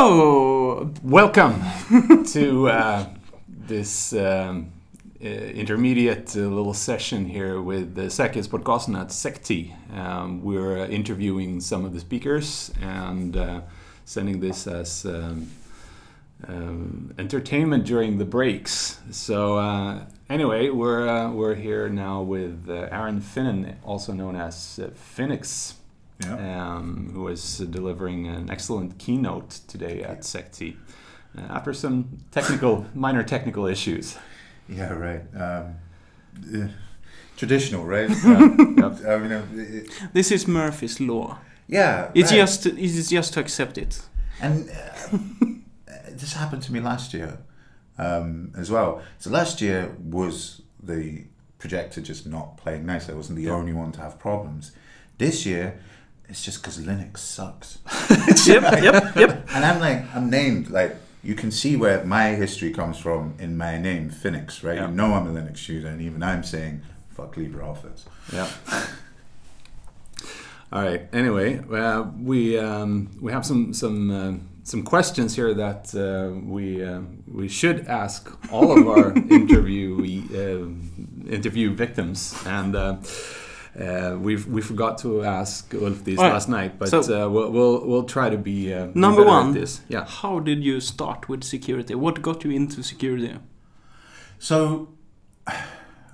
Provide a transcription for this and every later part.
So, welcome to this intermediate little session here with the Säkerhetspodcasten at SecT. We're interviewing some of the speakers and sending this as entertainment during the breaks. So anyway, we're here now with Arron Finnon, also known as f1nux. Yeah. Who is delivering an excellent keynote today at SecT after some minor technical issues. Yeah, right. Traditional, right? This is Murphy's Law. Yeah, it is just to accept it. And this happened to me last year as well. So last year was the projector just not playing nice. I wasn't the only one to have problems. This year, it's just because Linux sucks. Yep. And I'm named, like, you can see where my history comes from in my name, f1nux, right? Yep. You know I'm a Linux user, and even I'm saying, fuck LibreOffice. Yeah. All right. Anyway, we have some questions here that we should ask all of our interview victims, and. We forgot to ask Ulf these last night, but so, we'll try to be number one. At this. Yeah. How did you start with security? What got you into security? So,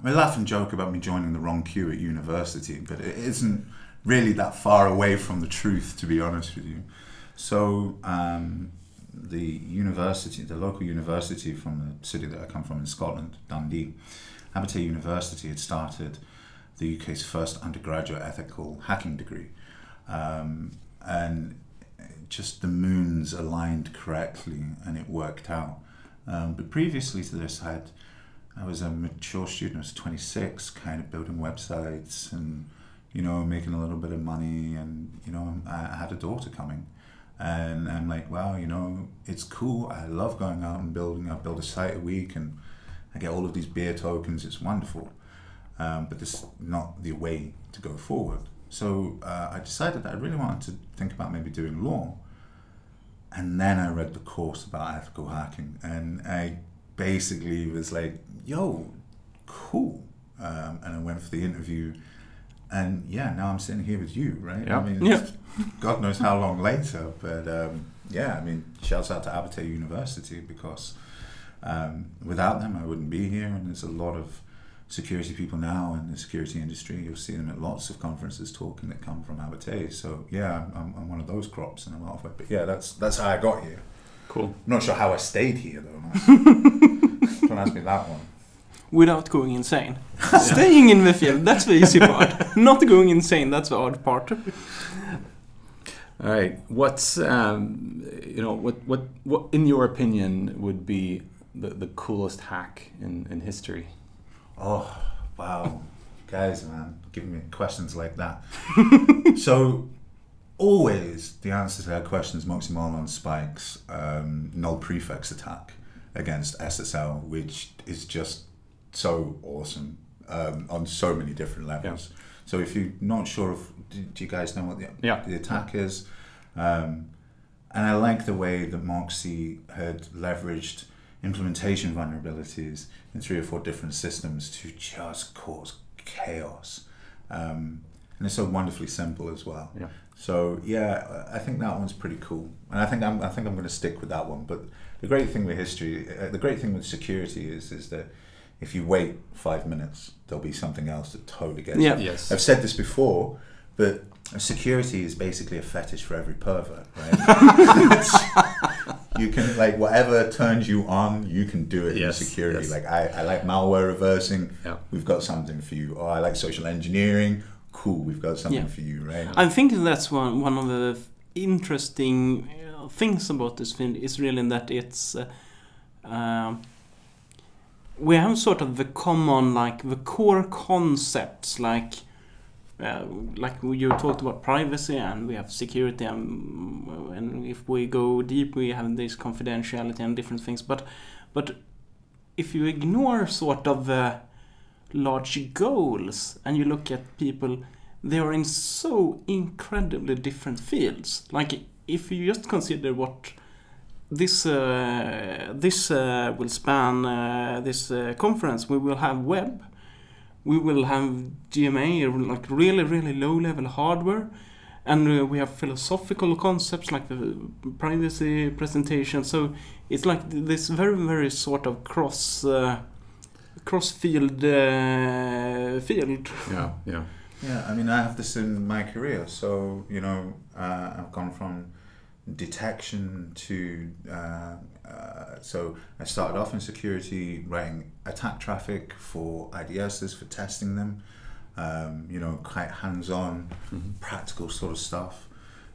we laugh and joke about me joining the wrong queue at university, but it isn't really that far away from the truth, to be honest with you. So, the local university from the city that I come from in Scotland, Dundee, Aberdeen University, had started the UK's first undergraduate ethical hacking degree. And just the moons aligned correctly and it worked out. But previously to this, I was a mature student. I was 26, kind of building websites and, making a little bit of money. And, I had a daughter coming. And I'm like, wow, it's cool. I love going out and building. I build a site a week and I get all of these beer tokens. It's wonderful. But this is not the way to go forward. So I decided that I really wanted to think about maybe doing law. And then I read the course about ethical hacking. And I basically was like, yo, cool. And I went for the interview. And yeah, now I'm sitting here with you, right? Yeah. I mean, God knows how long later. But shouts out to Aberdeen University because without them, I wouldn't be here. And there's a lot of security people now in the security industry. You'll see them at lots of conferences talking that come from Aberdeen. So yeah, I'm one of those crops, and I'm halfway. But yeah, that's how I got here. Cool. I'm not sure how I stayed here though. Don't ask me that one. Without going insane. Staying in the field, that's the easy part. Not going insane, that's the hard part. All right. What's what in your opinion would be the coolest hack in history? Oh, wow. Guys, man, giving me questions like that. So, always the answer to that question is Moximon Spike's null prefix attack against SSL, which is just so awesome on so many different levels. Yeah. So if you're not sure do you guys know what the attack is? And I like the way that Moxie had leveraged implementation vulnerabilities in 3 or 4 different systems to just cause chaos, and it's so wonderfully simple as well. Yeah. So yeah, I think that one's pretty cool, and I think I'm going to stick with that one. But the great thing with the great thing with security is that if you wait 5 minutes, there'll be something else that totally gets you. Yes. I've said this before, but security is basically a fetish for every pervert, right? You can, like, whatever turns you on, you can do it in security. Yes. Like, I like malware reversing, we've got something for you. Or I like social engineering, cool, we've got something for you, right? I think that's one of the interesting things about this field is really that it's we have sort of the common, like, the core concepts, like you talked about privacy, and we have security, and if we go deep, we have this confidentiality and different things. But if you ignore sort of the large goals and you look at people, they are in so incredibly different fields. Like, if you just consider what this will span this conference. We will have web, we will have GMA, like really, really low-level hardware, and we have philosophical concepts like the privacy presentation. So it's like this very, very sort of cross-field field. Yeah. Yeah, I mean, I have this in my career. So, you know, I've gone from detection to... so I started off in security, writing attack traffic for IDSs, for testing them. You know, quite hands-on, practical sort of stuff.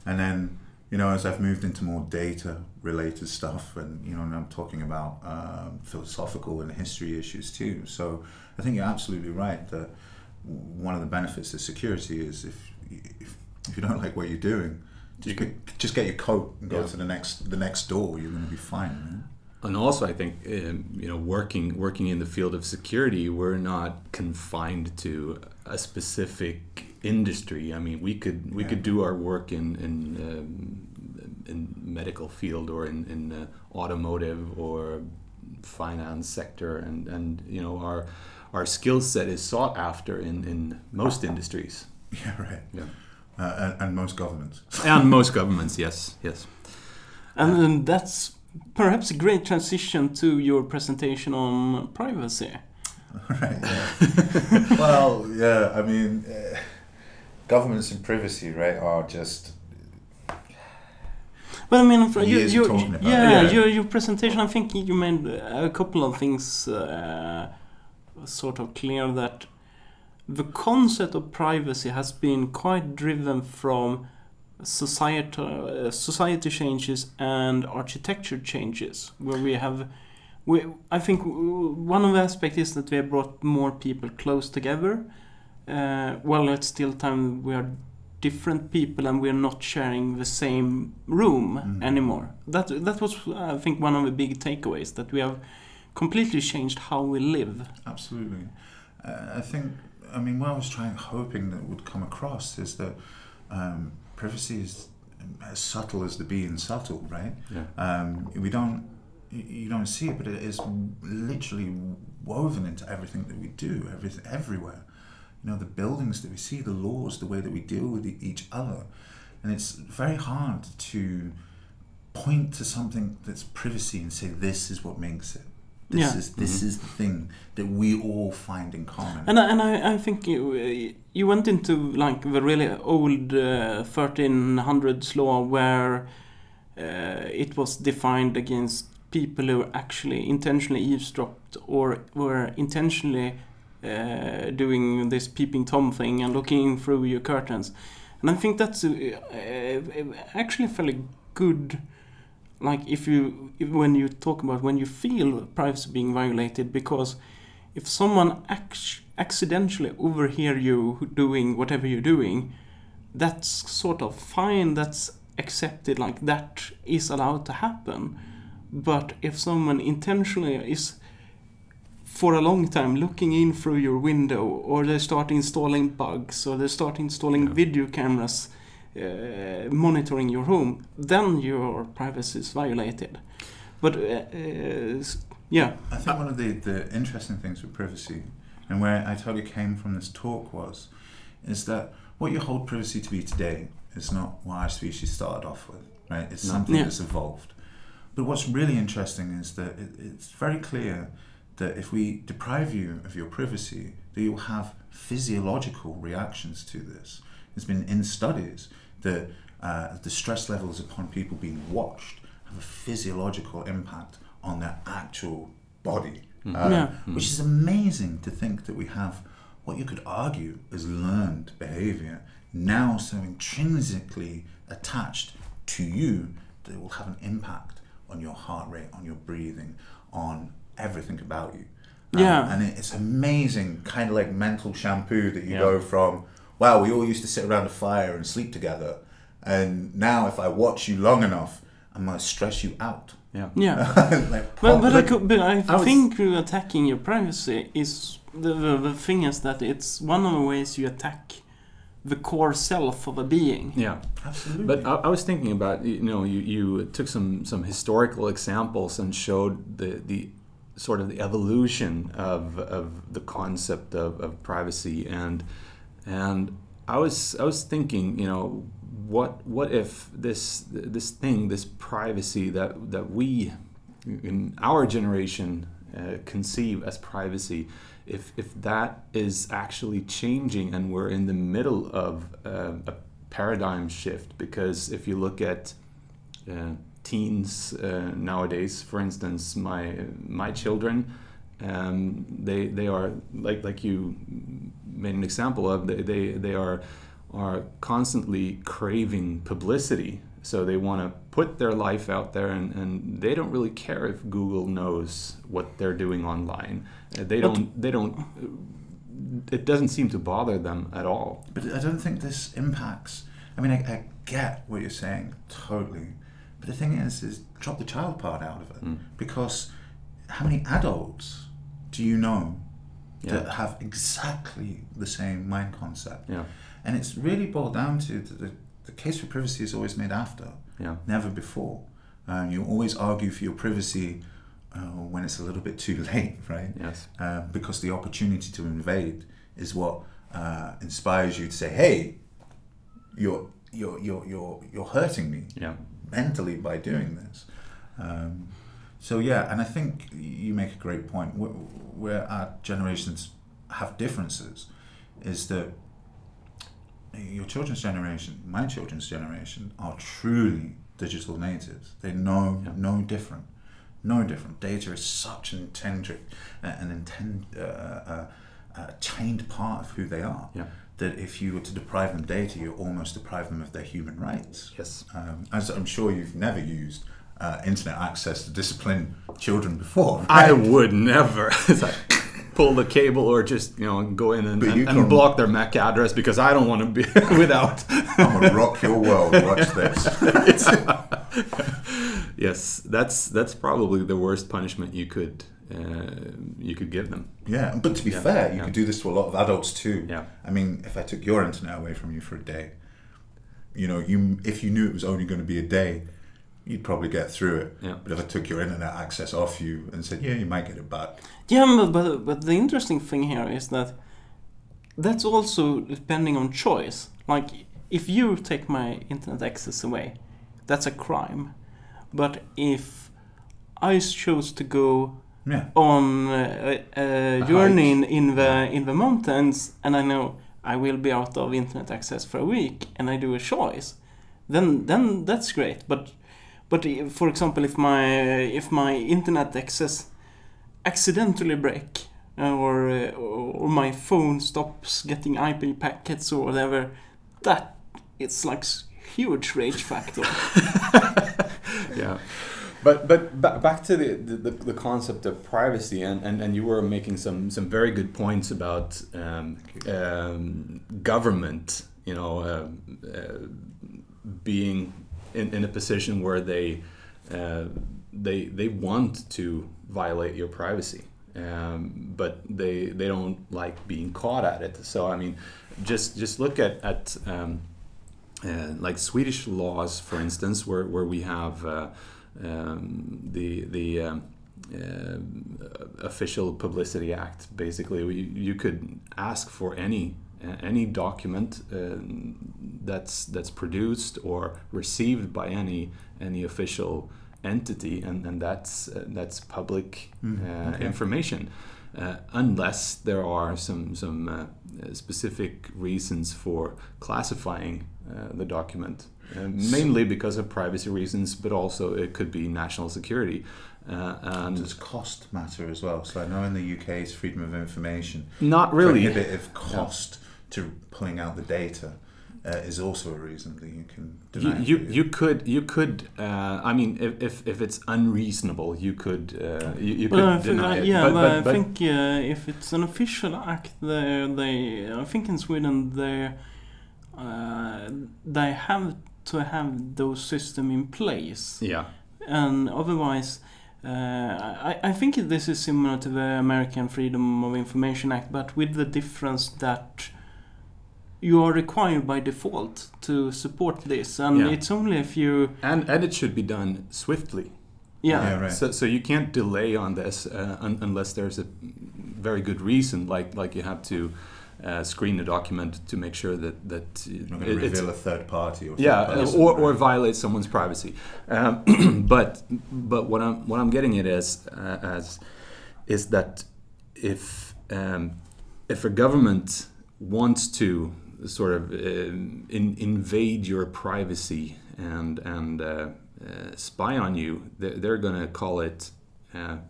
And then, you know, as I've moved into more data-related stuff, and, you know, and I'm talking about philosophical and history issues too. So I think you're absolutely right that one of the benefits of security is if you don't like what you're doing, just get your coat and go to the next door. You're going to be fine. Right? And also, I think you know, working in the field of security, we're not confined to a specific industry. I mean, we could do our work in medical field or in automotive or finance sector, and you know, our skill set is sought after in most industries. Yeah, right. Yeah. And most governments. And most governments, yes. And that's perhaps a great transition to your presentation on privacy. Right. Yeah. Well, yeah. I mean, governments and privacy, right, are just. But I mean, your presentation, I think you made a couple of things sort of clear, that the concept of privacy has been quite driven from society changes and architecture changes, where I think one of the aspects is that we have brought more people close together. While at still time we are different people and we're not sharing the same room anymore. That was, I think, one of the big takeaways, that we have completely changed how we live. Absolutely. I think, I mean, what I was hoping that would come across is that privacy is as subtle as the being subtle, right? Yeah. You don't see it, but it is literally woven into everything that we do, everywhere. You know, the buildings that we see, the laws, the way that we deal with each other. And it's very hard to point to something that's privacy and say, this is what makes it. This is the thing that we all find in common. And I think you went into like the really old 1300s law, where it was defined against people who actually intentionally eavesdropped or were intentionally doing this peeping Tom thing and looking through your curtains. And I think that's actually fairly good. Like when you talk about when you feel privacy being violated, because if someone accidentally overhear you doing whatever you're doing, that's sort of fine, that's accepted, like that is allowed to happen. But if someone intentionally is for a long time looking in through your window, or they start installing bugs, or they start installing video cameras monitoring your home, then your privacy is violated. But I think one of the interesting things with privacy, and where I totally came from this talk, is that what you hold privacy to be today is not what our species started off with, right? It's something that's evolved. But what's really interesting is that it's very clear that if we deprive you of your privacy, that you'll have physiological reactions to this. There's been in studies that the stress levels upon people being watched have a physiological impact on their actual body, which is amazing to think that we have what you could argue is learned behavior now so intrinsically attached to you that it will have an impact on your heart rate, on your breathing, on everything about you. And it's amazing, kind of like mental shampoo, that you go from, wow, we all used to sit around a fire and sleep together, and now if I watch you long enough, I'm going to stress you out. But I think attacking your privacy is the thing is that it's one of the ways you attack the core self of a being. Yeah, Absolutely. but I was thinking about, you took some historical examples and showed the sort of the evolution of the concept of privacy, and I was thinking, what if this privacy that we in our generation conceive as privacy, if that is actually changing and we're in the middle of a paradigm shift? Because if you look at teens nowadays, for instance, my children, they are like you made an example of, they are constantly craving publicity. So they want to put their life out there, and they don't really care if Google knows what they're doing online. They don't. It doesn't seem to bother them at all. But I don't think this impacts. I mean, I get what you're saying totally, but the thing is drop the child part out of it, because how many adults do you know that have exactly the same mind concept? Yeah. And it's really boiled down to the case for privacy is always made after, never before. You always argue for your privacy when it's a little bit too late, right? Yes. Because the opportunity to invade is what inspires you to say, "Hey, you're hurting me mentally by doing this." So yeah, and I think you make a great point. Where our generations have differences is that your children's generation, my children's generation, are truly digital natives. They know no different. Data is such an chained part of who they are. Yeah. That if you were to deprive them data, you almost deprive them of their human rights. Yes. As I'm sure you've never used internet access to discipline children before. Right? I would never. It's like, pull the cable or just go in and block their MAC address, because I don't want to be without. I'm gonna rock your world. Watch this. Yes, that's probably the worst punishment you could give them. Yeah, but to be fair, you could do this to a lot of adults too. Yeah. I mean, if I took your internet away from you for a day, if you knew it was only going to be a day, you'd probably get through it. Yeah. But if I took your internet access off you and said, you might get it back. Yeah, but the interesting thing here is that that's also depending on choice. Like, if you take my internet access away, that's a crime. But if I chose to go on a journey in the mountains, and I know I will be out of internet access for a week, and I do a choice, then that's great. But for example, if my internet access accidentally break, or my phone stops getting IP packets or whatever, that it's like huge rage factor. Yeah. But back to the concept of privacy, and you were making some very good points about government, being in a position where they want to violate your privacy, but they don't like being caught at it. So I mean, just look at like Swedish laws, for instance, where we have the Official Publicity Act. Basically, you could ask for any document that's produced or received by any official entity, and that's public information, unless there are some specific reasons for classifying the document. Mainly because of privacy reasons, but also it could be national security. Does cost matter as well? So I know in the UK's freedom of information, not really. Prohibitive cost to pulling out the data is also a reason that you can deny. You could. I mean, if it's unreasonable, you could deny it. Yeah, but I think if it's an official act, I think in Sweden they have to have those systems in place. Yeah. And otherwise, I think this is similar to the American Freedom of Information Act, but with the difference that you are required by default to support this, and it's only if you and it should be done swiftly. Right. So you can't delay on this unless there's a very good reason, like you have to screen a document to make sure that you're not going to reveal a third party or violate someone's privacy. But what I'm getting at is that if a government wants to sort of invade your privacy and spy on you, they're going to call it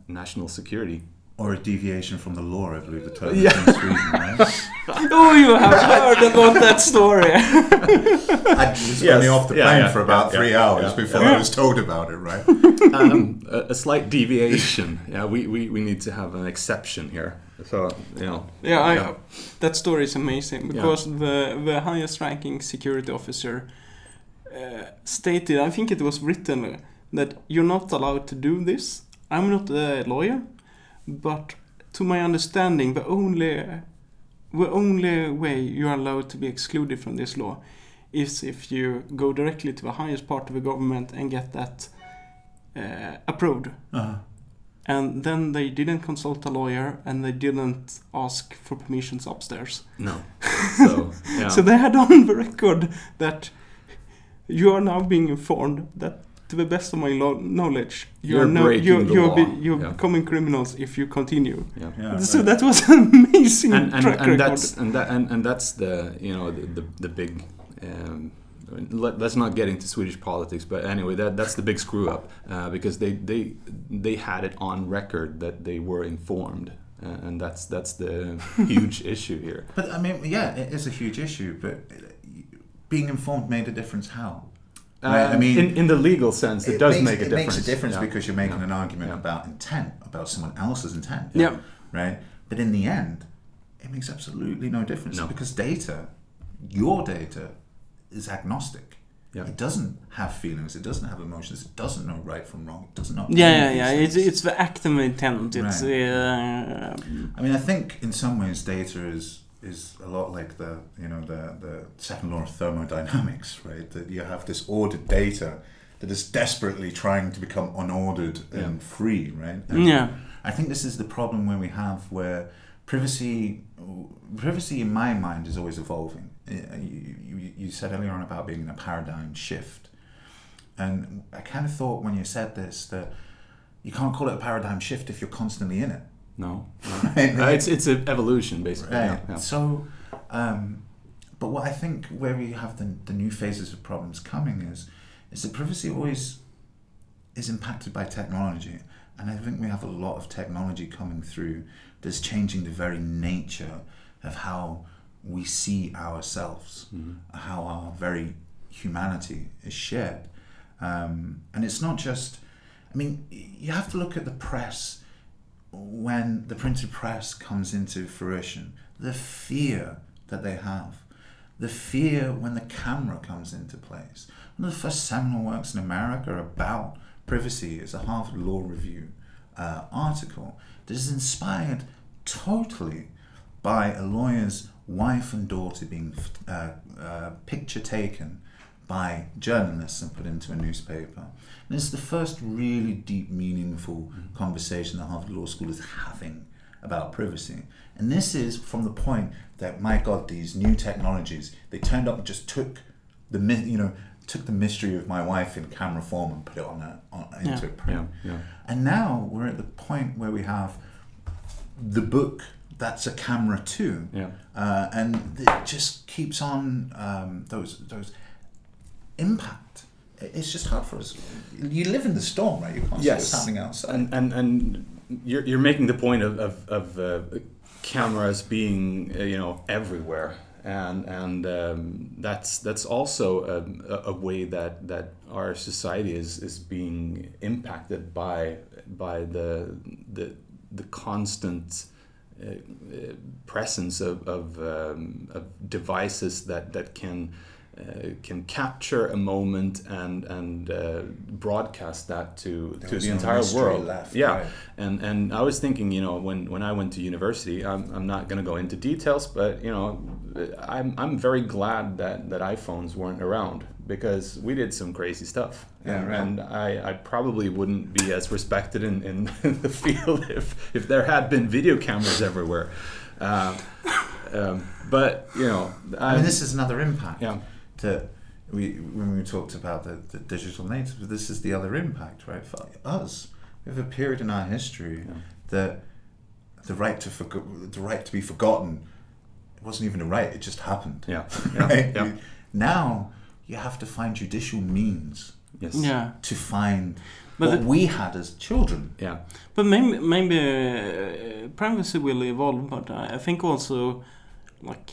national security. Or a deviation from the law, I believe the term is in Sweden, right? Oh, you have heard about that story. I was only off the plane for about 3 hours before I was told about it, right? A slight deviation. We need to have an exception here. So, that story is amazing because the highest ranking security officer stated, I think it was written, that you're not allowed to do this. I'm not a lawyer, but to my understanding, the only way you're allowed to be excluded from this law is if you go directly to the highest part of the government and get that approved. Uh-huh. And then they didn't consult a lawyer, and they didn't ask for permissions upstairs. No. So they had on the record that you are now being informed that, to the best of my knowledge, you're becoming criminals if you continue. So that was an amazing track record. And that's the the big. Let's not get into Swedish politics, but anyway, that's the big screw up because they had it on record that they were informed, and that's the huge issue here. But I mean, it is a huge issue. But being informed made a difference. How? Right? I mean, in the legal sense, it does make a difference. It makes a difference because you're making an argument about intent, about someone else's intent. Yeah. Right. But in the end, it makes absolutely no difference because your data, is agnostic. Yeah. It doesn't have feelings. It doesn't have emotions. It doesn't know right from wrong. It doesn't know. It's the active intent. It's. Right. I mean, I think in some ways data is a lot like the second law of thermodynamics, right? That you have this ordered data that is desperately trying to become unordered and free, right? And I think this is the problem where privacy in my mind is always evolving. You said earlier on about being in a paradigm shift, and I kind of thought when you said this that you can't call it a paradigm shift if you're constantly in it. No, right? It's an evolution basically. Right. Yeah. So, but what I think where we have the new phases of problems coming is that privacy always is impacted by technology, and I think we have a lot of technology coming through that's changing the very nature of how we see ourselves, how our very humanity is shared. And it's not just, I mean, you have to look at the press when the printed press comes into fruition, the fear that they have, the fear when the camera comes into place. One of the first seminal works in America about privacy is a Harvard Law Review article that is inspired totally by a lawyer's wife and daughter being picture taken by journalists and put into a newspaper. And it's the first really deep, meaningful conversation that Harvard Law School is having about privacy. And this is from the point that, my God, these new technologies, they turned up and just took the mystery of my wife in camera form and put it into print. And now we're at the point where we have the book that's a camera too, and it just keeps on those impact. It's just hard for us. You live in the storm, right? You can't see what's happening outside. And you're making the point of cameras being everywhere, and that's also a way that our society is being impacted by the constant presence of devices that can can capture a moment and broadcast that to the entire world. Left, yeah, right. and I was thinking, when I went to university, I'm not going to go into details, but I'm very glad that iPhones weren't around, because we did some crazy stuff. Yeah, right. And I probably wouldn't be as respected in the field if there had been video cameras everywhere. But I mean, this is another impact. Yeah. When we talked about the digital natives, this is the other impact, right? For us, we have a period in our history that the right to be forgotten, it wasn't even a right; it just happened. Yeah. Right? Yeah. Now you have to find judicial means. Yes. Yeah. To find But what we had as children. Yeah. But maybe privacy will evolve, but I think also, like,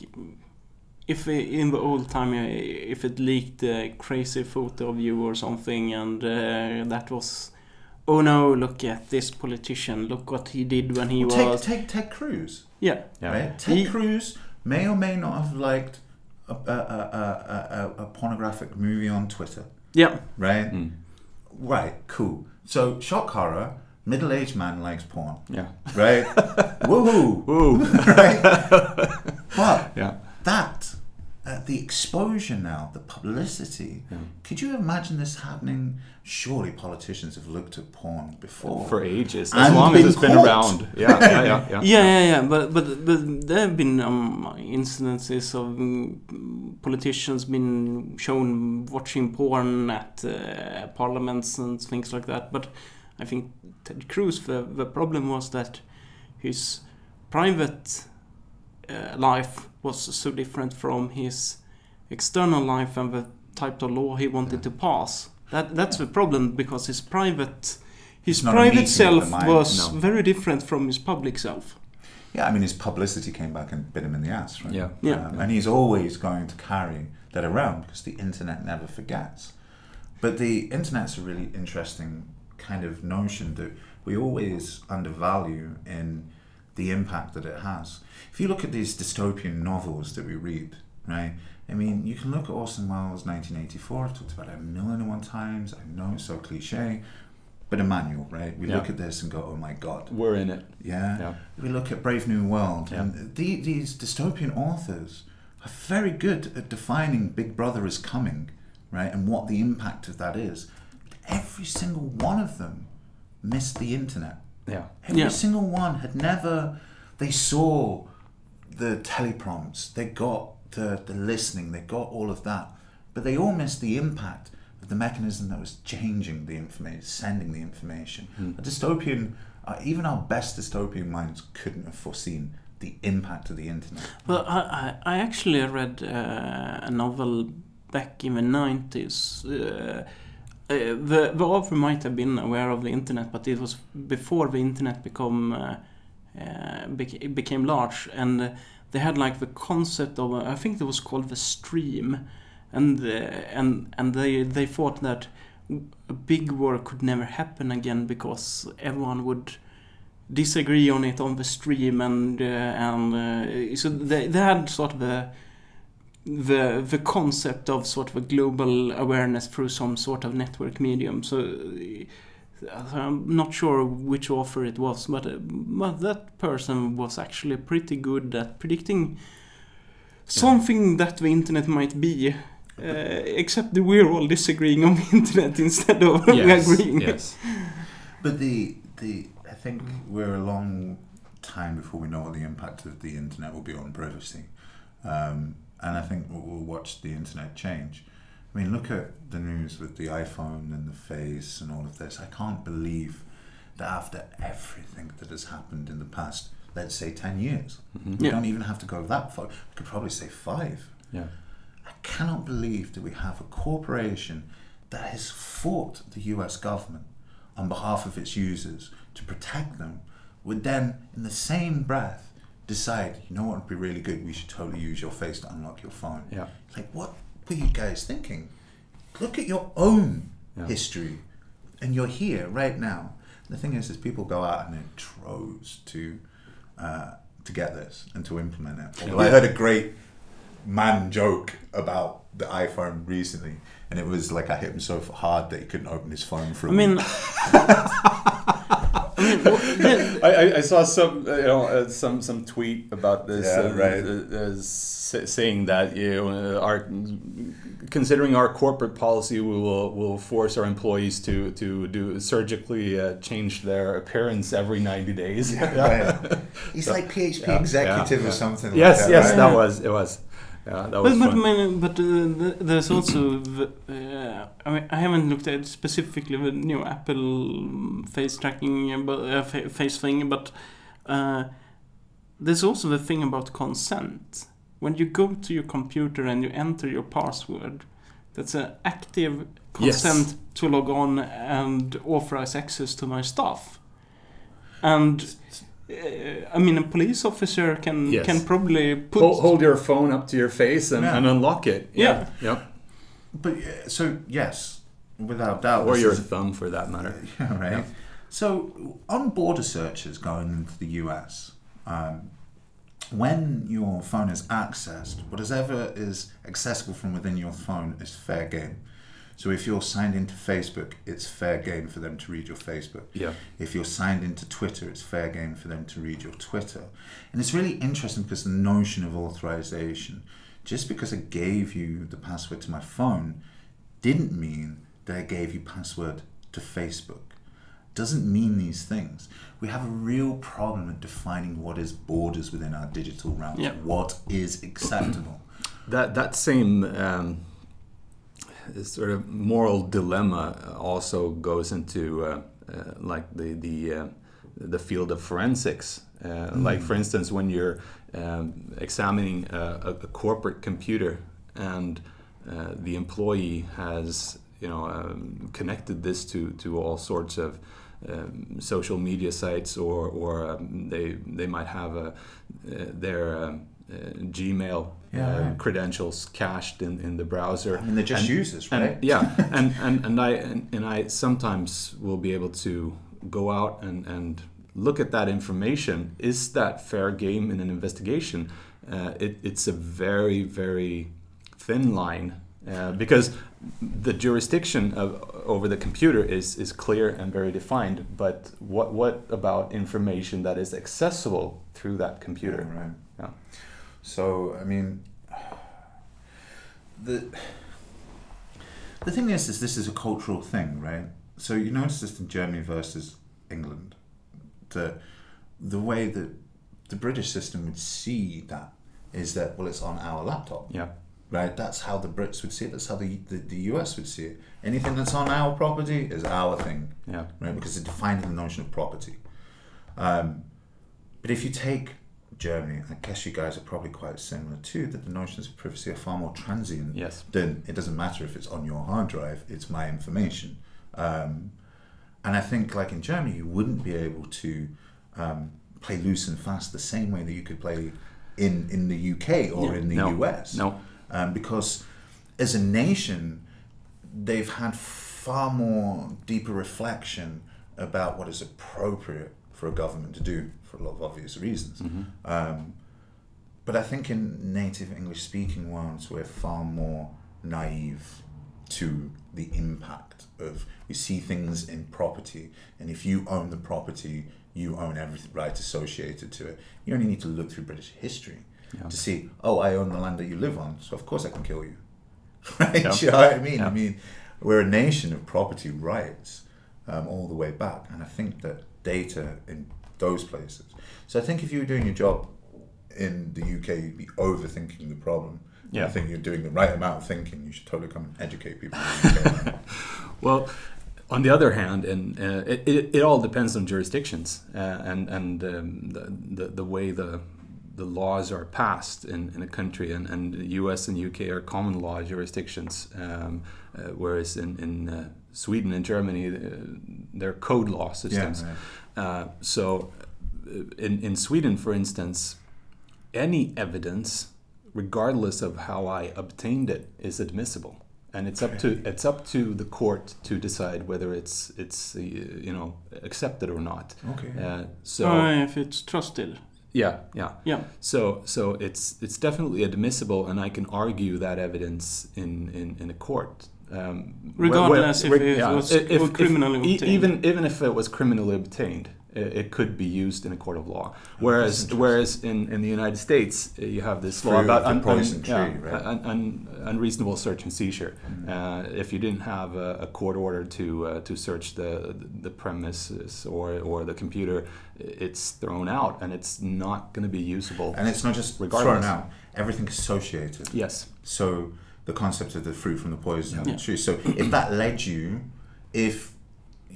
if in the old time, if it leaked a crazy photo of you or something, and that was, oh no, look at this politician, look what he did when he was... Take Ted Cruz. Yeah. Right? Ted Cruz may or may not have liked a pornographic movie on Twitter. Yeah. Right? Mm. Right, cool. So, shock horror, middle-aged man likes porn. Yeah. Right? Woohoo! Woo! Right? But that, the exposure now, the publicity, could you imagine this happening? Surely politicians have looked at porn before. For ages, as long as it's been around. Yeah. But there have been incidences of politicians been shown watching porn at parliaments and things like that. But I think Ted Cruz, the problem was that his private life was so different from his external life and the type of law he wanted to pass. That's the problem, because his private self was very different from his public self. Yeah, I mean, his publicity came back and bit him in the ass, right? Yeah. And he's always going to carry that around, because the internet never forgets. But the internet's a really interesting kind of notion that we always undervalue in the impact that it has. If you look at these dystopian novels that we read, right? I mean, you can look at Orson Welles' 1984. I've talked about it 1,001 times. I know it's so cliche, but Emmanuel, right? We look at this and go, "Oh my God, we're in it." Yeah. We look at Brave New World, and these dystopian authors are very good at defining Big Brother is coming, right? And what the impact of that is. But every single one of them missed the internet. Yeah. Every single one had never. They saw the teleprompts. They got the listening, they got all of that, but they all missed the impact of the mechanism that was changing the information, sending the information. A dystopian, even our best dystopian minds couldn't have foreseen the impact of the internet. Well, I actually read a novel back in the 90s. The author might have been aware of the internet, but it was before the internet became large, and they had like the concept of, I think it was called the stream, and they thought that a big war could never happen again because everyone would disagree on it on the stream, and so they had sort of the concept of sort of a global awareness through some sort of network medium. So I'm not sure which author it was, but that person was actually pretty good at predicting something that the internet might be, except that we're all disagreeing on the internet instead of agreeing. Yes. But I think we're a long time before we know what the impact of the internet will be on privacy, and I think we'll watch the internet change. I mean, look at the news with the iPhone and the face and all of this. I can't believe that after everything that has happened in the past, let's say 10 years, we don't even have to go that far. We could probably say 5. Yeah. I cannot believe that we have a corporation that has fought the US government on behalf of its users to protect them, would then, in the same breath, decide, you know what would be really good? We should totally use your face to unlock your phone. Yeah. Like, what were you guys thinking? Look at your own history, and you're here right now. The thing is people go out and in troves to get this and to implement it. Although I heard a great man joke about the iPhone recently, and it was like I hit him so hard that he couldn't open his phone for a week. I saw some tweet about this, saying that considering our corporate policy, we will force our employees to do surgically change their appearance every 90 days. He's like PHP executive or something. Yes, like yes, that, that was it was. Yeah, that was fun. But there's also I haven't looked at specifically the new Apple face tracking face thing, but there's also the thing about consent. When you go to your computer and you enter your password, that's an active consent to log on and authorize access to my stuff. And I mean, a police officer can probably hold your phone up to your face and unlock it. Yeah. But so yes, without doubt, or your thumb for that matter. Right. Yeah. So on border searches going into the US, when your phone is accessed, whatever is accessible from within your phone is fair game. So if you're signed into Facebook, it's fair game for them to read your Facebook. Yeah. If you're signed into Twitter, it's fair game for them to read your Twitter. And it's really interesting because the notion of authorization, just because I gave you the password to my phone, didn't mean that I gave you password to Facebook. Doesn't mean these things. We have a real problem at defining what is borders within our digital realm. Yeah. What is acceptable? That same sort of moral dilemma also goes into like the field of forensics. Like for instance, when you're examining a corporate computer and the employee has connected this to all sorts of social media sites, or they might have their Gmail credentials cached in the browser. I mean, they're just users, right? And I sometimes will be able to go out and look at that information. Is that fair game in an investigation? It's a very, very thin line because the jurisdiction over the computer is clear and very defined. But what about information that is accessible through that computer? Yeah, right. Yeah. So, I mean, the thing is this is a cultural thing, right? So you notice this in Germany versus England, that the way that the British system would see that is that, well, it's on our laptop. Yeah. Right? That's how the Brits would see it. That's how the US would see it. Anything that's on our property is our thing. Yeah. Right? Because it defines the notion of property. But if you take Germany, I guess you guys are probably quite similar too, that the notions of privacy are far more transient. Yes. Than it doesn't matter if it's on your hard drive, it's my information. And I think like in Germany, you wouldn't be able to play loose and fast the same way that you could play in the UK or in the US. No. Because as a nation, they've had far more deeper reflection about what is appropriate for a government to do for a lot of obvious reasons. Mm-hmm. But I think in native English-speaking worlds, we're far more naive to the impact of, we see things in property, and if you own the property, you own every right associated to it. You only need to look through British history to see, oh, I own the land that you live on, so of course I can kill you. Right? Yeah. You know what I mean? Yeah. I mean, we're a nation of property rights all the way back, and I think that data in those places. So I think if you were doing your job in the UK, you'd be overthinking the problem. Yeah. I think you're doing the right amount of thinking. You should totally come and educate people in the UK. Well, on the other hand, and it all depends on jurisdictions and the way the laws are passed in a country, and the US and UK are common law jurisdictions, whereas in Sweden and Germany they're code law systems. Yeah, right. So in Sweden, for instance, any evidence, regardless of how I obtained it, is admissible. And it's up to the court to decide whether it's accepted or not. Okay. So if it's trusted. Yeah. So it's definitely admissible, and I can argue that evidence in a court. Regardless if it was criminally obtained. Even if it was criminally obtained, it could be used in a court of law. Whereas in the United States, you have this law about unreasonable search and seizure. If you didn't have a court order to search the premises or the computer, it's thrown out, and it's not going to be usable. And it's not just thrown out; everything's associated. Yes. So the concept of the fruit from the poison and the tree. So if that led you, if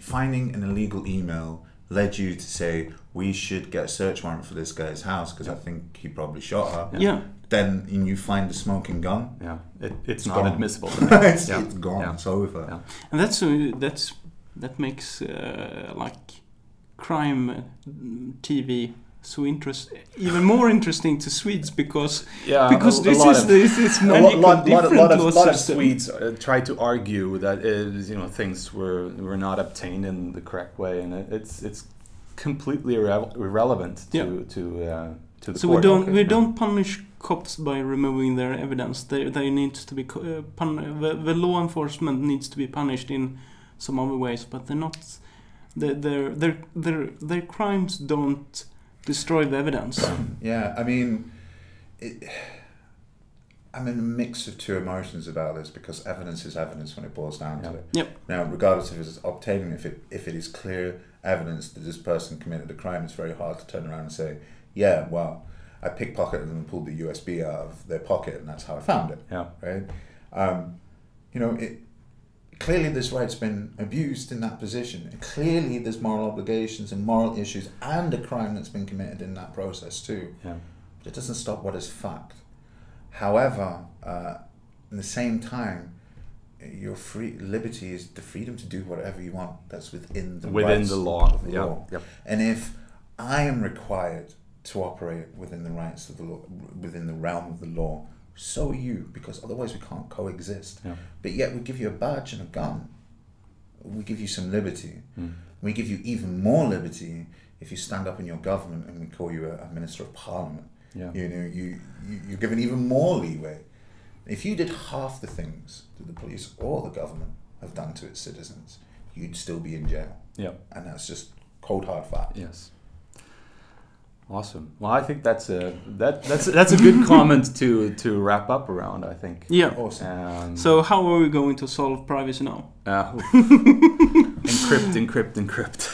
finding an illegal email led you to say, we should get a search warrant for this guy's house because I think he probably shot her, then you find the smoking gun, it's not gone. Admissible. It's gone, it's over. Yeah. And that makes like crime TV so even more interesting to Swedes because this is magical lot of Swedes try to argue that things were not obtained in the correct way, and it's completely irrelevant to the so court. we don't punish cops by removing their evidence. They needs to be the law enforcement needs to be punished in some other ways, but they're not. Their crimes don't destroy the evidence. Yeah, I mean, I'm in a mix of two emotions about this because evidence is evidence when it boils down to it. Yep. Now, regardless if it's obtaining, if it is clear evidence that this person committed a crime, it's very hard to turn around and say, yeah, well, I pickpocketed them and pulled the USB out of their pocket, and that's how I found it. Yeah. Right. Clearly this right's been abused in that position. And clearly there's moral obligations and moral issues and a crime that's been committed in that process too. Yeah. But it doesn't stop what is fact. However, in the same time, your liberty is the freedom to do whatever you want that's within the law. Of the law. Yep. And if I am required to operate within the rights of the law, within the realm of the law, so are you, because otherwise we can't coexist. Yeah. But yet we give you a badge and a gun. We give you some liberty. We give you even more liberty if you stand up in your government and we call you a minister of parliament. Yeah. You're given even more leeway. If you did half the things that the police or the government have done to its citizens, you'd still be in jail. Yeah. And that's just cold hard fact. Yes. Awesome. Well, I think that's a good comment to wrap up around, I think. Yeah. Awesome. So how are we going to solve privacy now? Encrypt.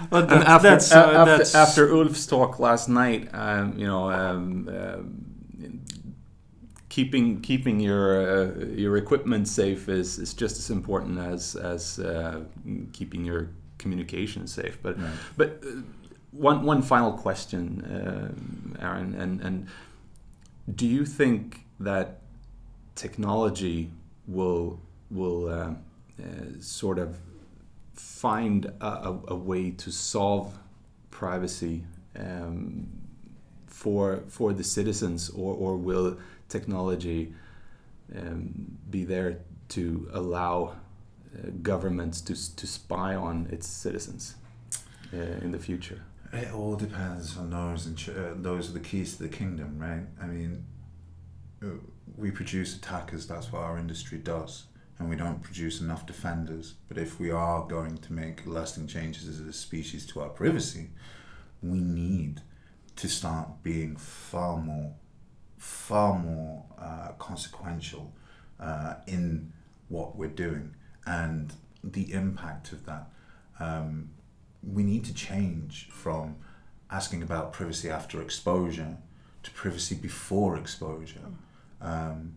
But and after Ulf's talk last night, keeping your equipment safe is just as important as keeping your communication safe. But One final question, Arron, and do you think that technology will sort of find a way to solve privacy for the citizens, or will technology be there to allow governments to spy on its citizens in the future? It all depends on those, and those are the keys to the kingdom, right? I mean, we produce attackers, that's what our industry does, and we don't produce enough defenders. But if we are going to make lasting changes as a species to our privacy, we need to start being far more consequential in what we're doing and the impact of that. We need to change from asking about privacy after exposure to privacy before exposure. And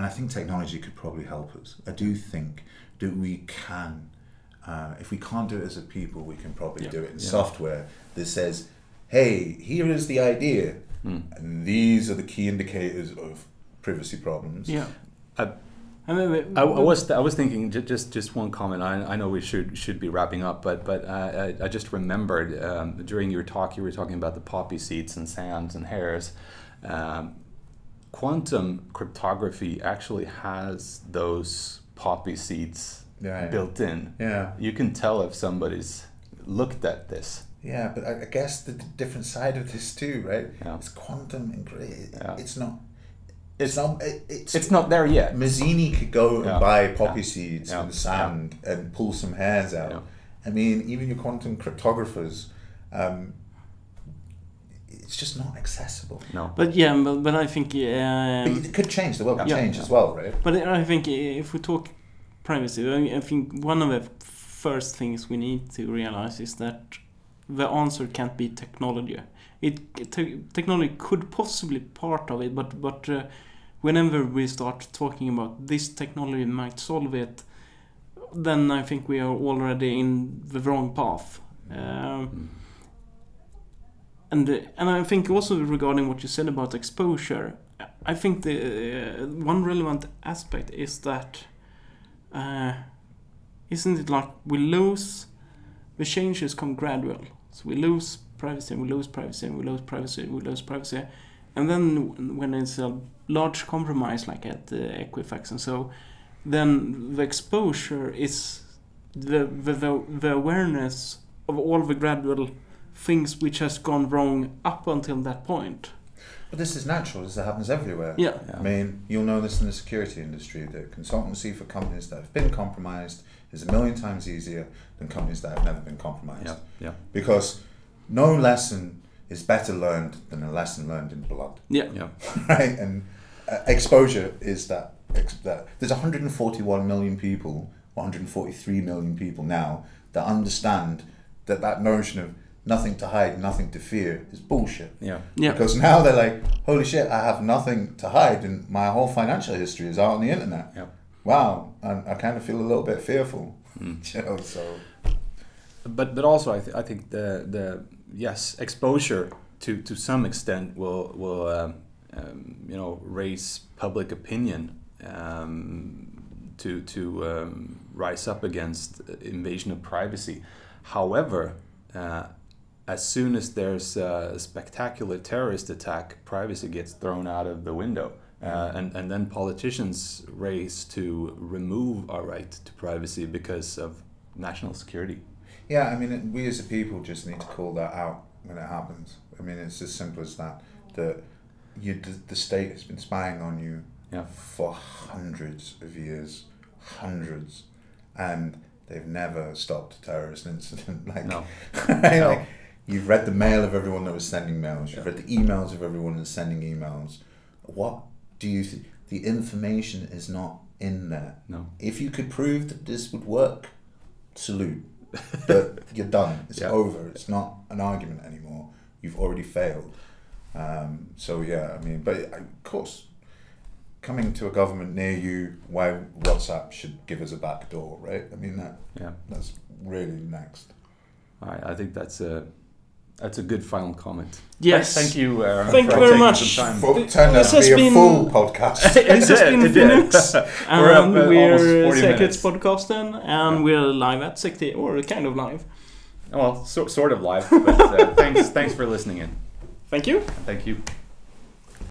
I think technology could probably help us. I do think that we can, if we can't do it as a people, we can probably do it in software that says, hey, here is the idea, and these are the key indicators of privacy problems. Yeah. I was thinking just one comment. I know we should be wrapping up, but I just remembered during your talk you were talking about the poppy seeds and sands and hairs. Quantum cryptography actually has those poppy seeds built in. Yeah. You can tell if somebody's looked at this. Yeah, but I guess the different side of this too, right? Yeah. It's quantum and Yeah. it's not. It's not there yet. Mazzini could go Yeah. and buy poppy seeds Yeah. in the sand and pull some hairs out. Yeah. I mean, even your quantum cryptographers, it's just not accessible. No. But yeah, but I think But it could change. The world could change as well, right? But I think if we talk privacy, I think one of the first things we need to realize is that the answer can't be technology. Technology could possibly be part of it, but whenever we start talking about this technology might solve it, then I think we are already in the wrong path. And I think also regarding what you said about exposure, I think the one relevant aspect is that isn't it like we lose, the changes come gradual. So we lose privacy, and we lose privacy, and we lose privacy, and we lose privacy. And then when it's a large compromise like at Equifax and so, then the exposure is the awareness of all the gradual things which has gone wrong up until that point. But this is natural. This happens everywhere. Yeah. I mean, you'll know this in the security industry. The consultancy for companies that have been compromised is 1,000,000 times easier than companies that have never been compromised. Yeah. Because no lesson is better learned than a lesson learned in blood. Yeah. Right? And exposure is that. There's 141 million people, 143 million people now that understand that notion of nothing to hide, nothing to fear is bullshit. Yeah. Because now they're like, holy shit, I have nothing to hide and my whole financial history is out on the internet. Yeah. Wow. And I kind of feel a little bit fearful. You know, so. But also I think the yes, exposure to some extent will raise public opinion to rise up against invasion of privacy. However, as soon as there's a spectacular terrorist attack, privacy gets thrown out of the window. And then politicians race to remove our right to privacy because of national security. Yeah, I mean, we as a people just need to call that out when it happens. I mean, it's as simple as that. The state has been spying on you for hundreds of years, and they've never stopped a terrorist incident. No. Like, you've read the mail of everyone that was sending mails. You've read the emails of everyone that's sending emails. What do you think? The information is not in there. No. If you could prove that this would work, salute. But you're done. It's over. It's not an argument anymore. You've already failed. So yeah, I mean, but of course, coming to a government near you, why WhatsApp should give us a back door, right? I mean that's really next. I think that's a good final comment. Yes. Thank you, Arron. Thank you very much. Turned out to be a full podcast. This has been f1nux, and we're Säkerhetspodcasten, and we're live at Sekti, or kind of live. Well, sort of live, but thanks for listening in. Thank you. Thank you.